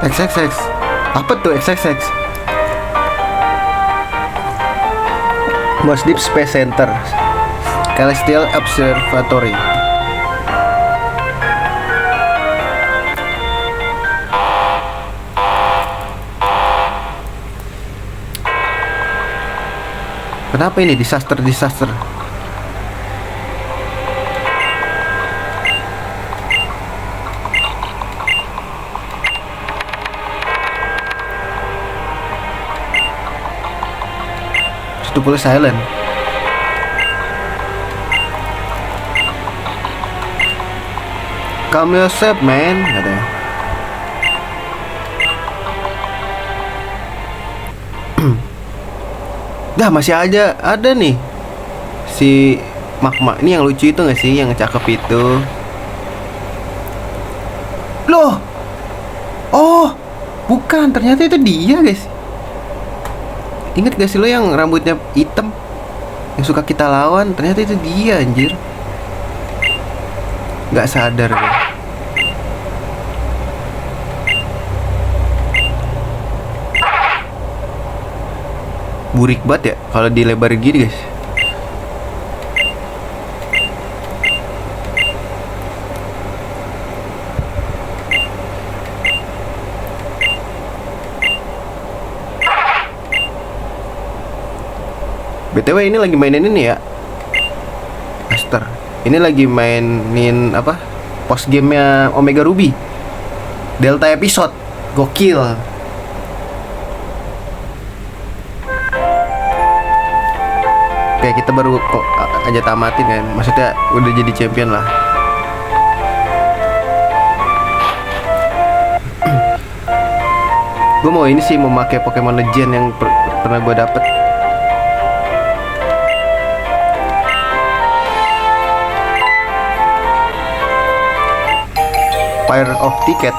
XXX. Apa tuh XXX? Moss Deep Space Center, Celestial Observatory. Kenapa ini disaster? Itu silent. Calm yourself, man. Ada. Dah masih ada nih si Magma. Ini yang lucu itu nggak sih, yang cakep itu? Loh, oh bukan, ternyata itu dia guys. Ingat gak sih lo yang rambutnya hitam, yang suka kita lawan? Ternyata itu dia, anjir. Gak sadar gue. Burik banget ya kalau dilebar gini guys. BTW ini lagi mainin ini ya, Master. Ini lagi mainin apa? Post gamenya Omega Ruby, Delta episode. Gokil. Kayak kita baru kok aja tamatin kan. Maksudnya udah jadi champion lah. Gue mau ini sih, memakai Pokemon Legend yang pernah gue dapet. Fire of Ticket,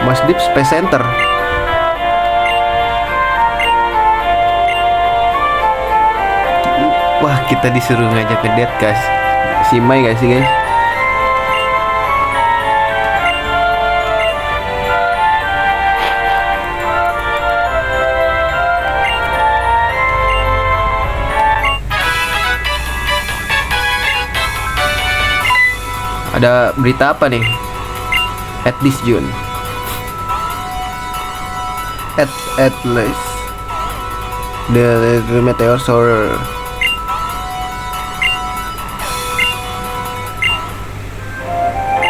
Moss Deep Space Center. Wah, kita disuruh ngajak ke date guys. Si Mai gak sih guys? Ada berita apa nih? At this June, at least the meteor shower.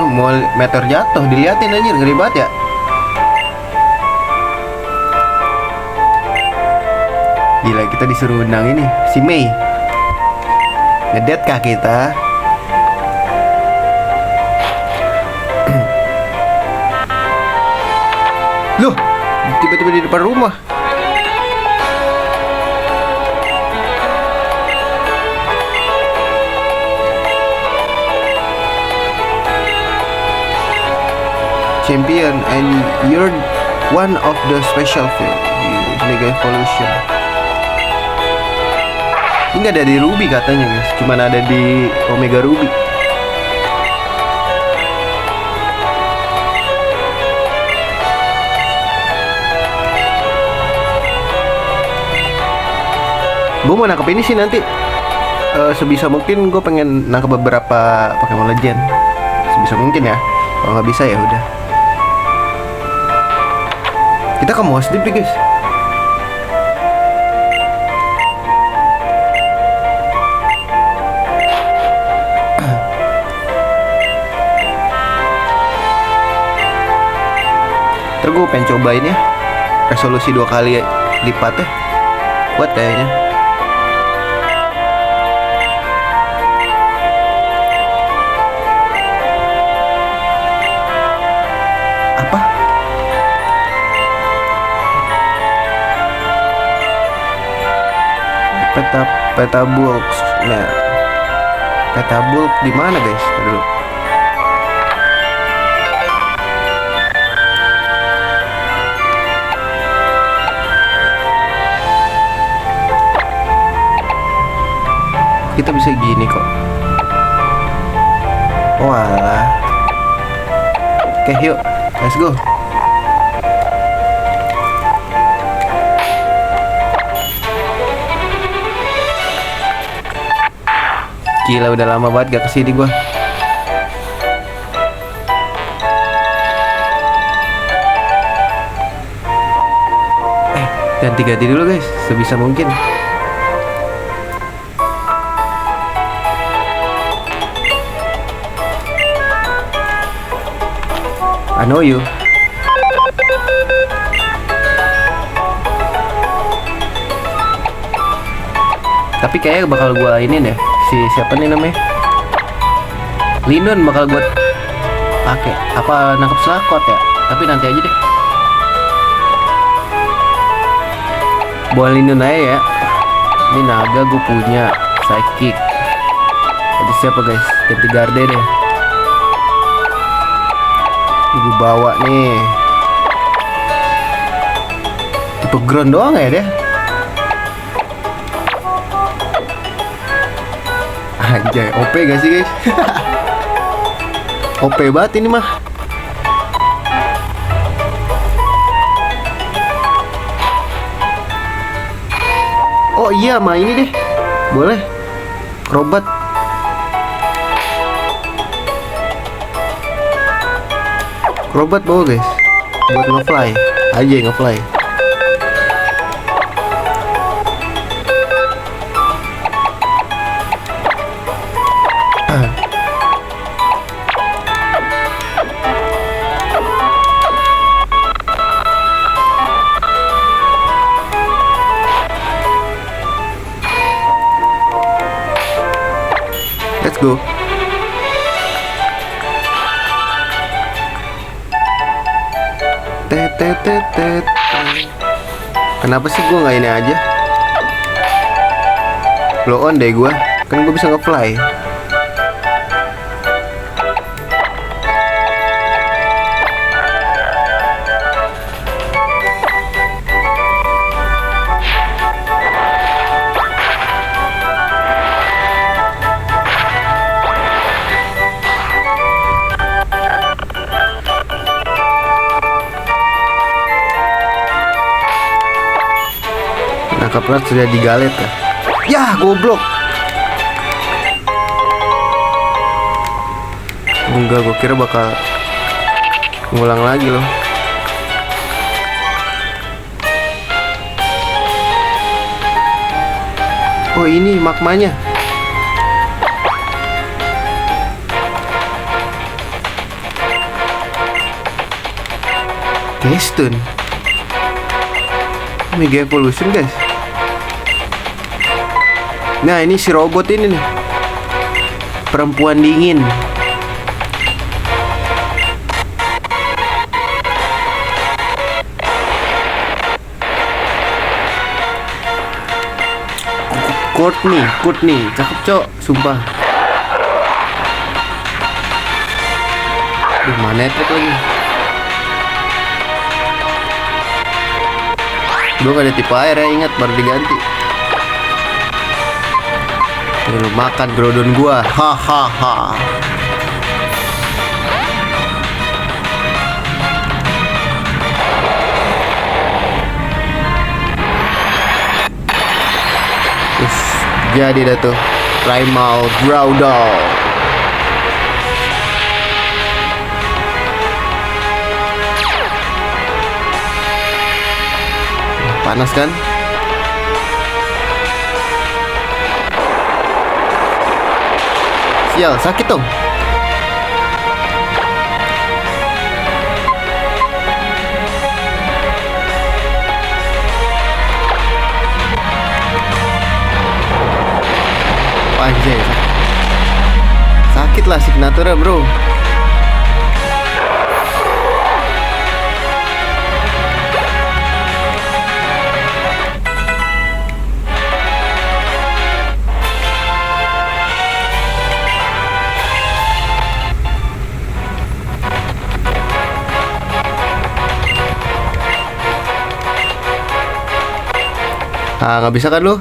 Oh, mau meteor jatuh, diliatin anjir, ngeri banget ya. Gila, kita disuruh undang ini si Mei. Ngedet kah kita? Loh, tiba-tiba di depan rumah. Champion, and you're one of the special field Mega Evolution. Ini gak ada di Ruby katanya guys, cuman ada di Omega Ruby. Gue mau nangkep ini sih nanti. Sebisa mungkin gue pengen nangkep beberapa Pokemon Legend. Sebisa mungkin ya. Kalau nggak bisa ya udah. Kita ke Moss Deep nih guys. Ntar gue pengen cobain ya, resolusi 2 kali lipat ya. Kuat kayaknya. Apa? Peta bulk. Nah, peta bulk di mana guys? Dulu. Kita bisa gini kok. Walah. Oke, yuk, let's go. Gila, udah lama banget gak kesini gua. Ganti-ganti dulu guys, sebisa mungkin. I know you. Tapi kayaknya bakal gua ini deh. Si siapa nih namanya? Lindon bakal gua pakai. Apa nangkep slakot ya? Tapi nanti aja deh. Buat Lindon aja ya. Ini naga gue punya. Psychic. Jadi siapa guys? Ganti garde deh. Gue bawa nih. Tipe ground doang ya deh. Anjay, OP gak sih guys? OP banget ini mah. Oh iya, mah ini deh. Boleh. Krobat. Krobat bawa guys. Buat nge-fly. Aja nge-fly. Let's go. Tet. Kenapa sih gue nggak ini aja? Blow on deh gue. Kan gue bisa nge-fly. Kaprat sudah digalet ya. Yah, goblok. Enggak, gue kira bakal ngulang lagi loh. Oh, ini magmanya. Keystone. Mega Evolution guys. Nah, ini si robot ini nih. Perempuan dingin. Courtney, cakep cok, sumpah. Mana trik lagi? Gue gak ada tipe air ya, ingat baru diganti. Lu makan Groudon gua. Hahaha. Jadi dah tuh Primal Groudon. Panas kan? Sial, sakit dong. Anjay, sakit lah signaturnya bro. Ah, nggak bisa kan lu?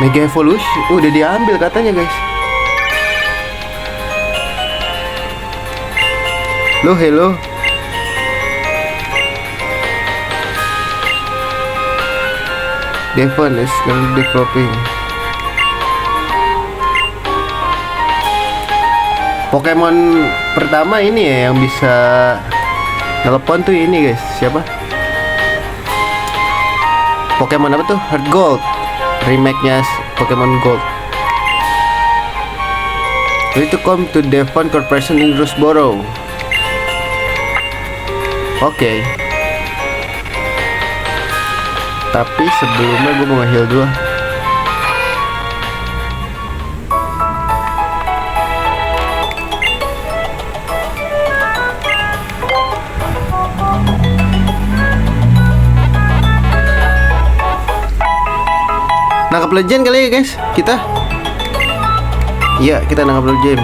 Mega Evolution udah diambil katanya guys. Hello. Devon is developing. Pokemon pertama ini ya yang bisa telepon tuh ini guys. Siapa? Pokemon apa tuh? Heart Gold. Remake-nya Pokemon Gold. We to come to Devon Corporation in Roseboro. Oke. Tapi sebelumnya gue mau nge-heal dulu. Nangkap legend kali ya guys. Kita nangkap legend.